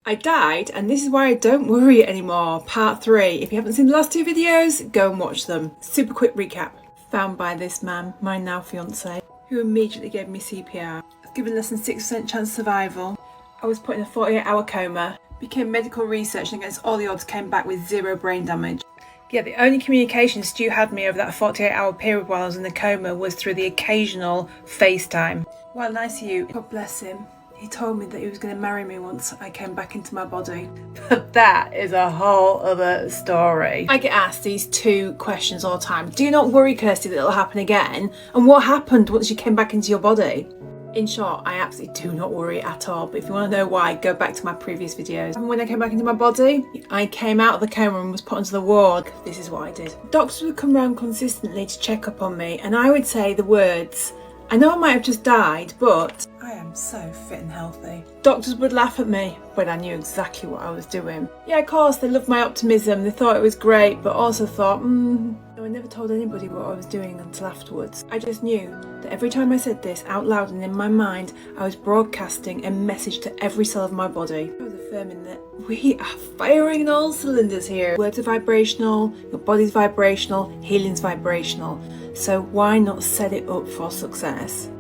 I died, and this is why I don't worry anymore. Part 3. If you haven't seen the last 2 videos, go and watch them. Super quick recap. Found by this man, my now fiance, who immediately gave me CPR. I was given less than 6% chance of survival. I was put in a 48-hour coma. Became medical research, and against all the odds came back with 0 brain damage. Yeah, the only communication Stu had me over that 48-hour period while I was in the coma was through the occasional FaceTime. While in ICU, God bless him, he told me that he was going to marry me once I came back into my body. But that is a whole other story. I get asked these 2 questions all the time. Do you not worry, Kirsty, that it'll happen again? And what happened once you came back into your body? In short, I absolutely do not worry at all. But if you want to know why, go back to my previous videos. And when I came back into my body, I came out of the coma and was put onto the ward. This is what I did. Doctors would come round consistently to check up on me, and I would say the words, I know I might have just died, but I am so fit and healthy. Doctors would laugh at me when I knew exactly what I was doing. Yeah, of course, they loved my optimism. They thought it was great, but also thought, So I never told anybody what I was doing until afterwards. I just knew that every time I said this out loud and in my mind, I was broadcasting a message to every cell of my body. I was affirming that we are firing on all cylinders here. Words are vibrational, your body's vibrational, healing's vibrational. So why not set it up for success?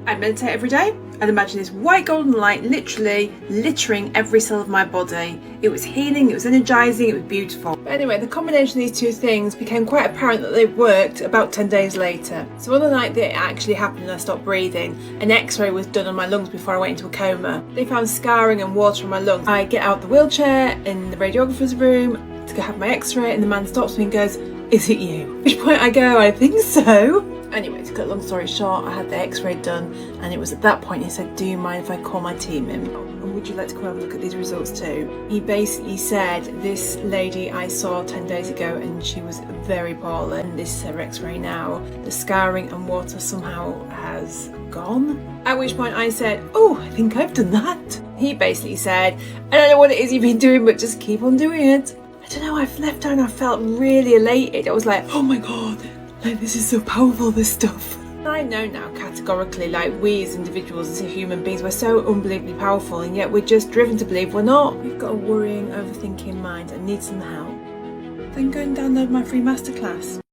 I meditate every day. I'd imagine this white golden light literally littering every cell of my body. It was healing, it was energizing, it was beautiful. But anyway, the combination of these 2 things became quite apparent that they worked about 10 days later. So on the night that it actually happened and I stopped breathing, an x-ray was done on my lungs before I went into a coma. They found scarring and water on my lungs. I get out the wheelchair in the radiographer's room to go have my x-ray, and the man stops me and goes, "Is it you?" At which point I go, "I think so." Anyway, to cut a long story short, I had the x-ray done, and it was at that point he said, "Do you mind if I call my team in? And would you like to come have a look at these results too?" He basically said, "This lady I saw 10 days ago and she was very poorly, and this is her x-ray now. The scarring and water somehow has gone." At which point I said, "Oh, I think I've done that." He basically said, "I don't know what it is you've been doing, but just keep on doing it." I don't know, I've left there and I felt really elated. I was like, "Oh my God. Like, this is so powerful, this stuff." I know now categorically, like, we as individuals, as human beings, we're so unbelievably powerful, and yet we're just driven to believe we're not. We've got a worrying, overthinking mind and need some help. Then go and download my free masterclass.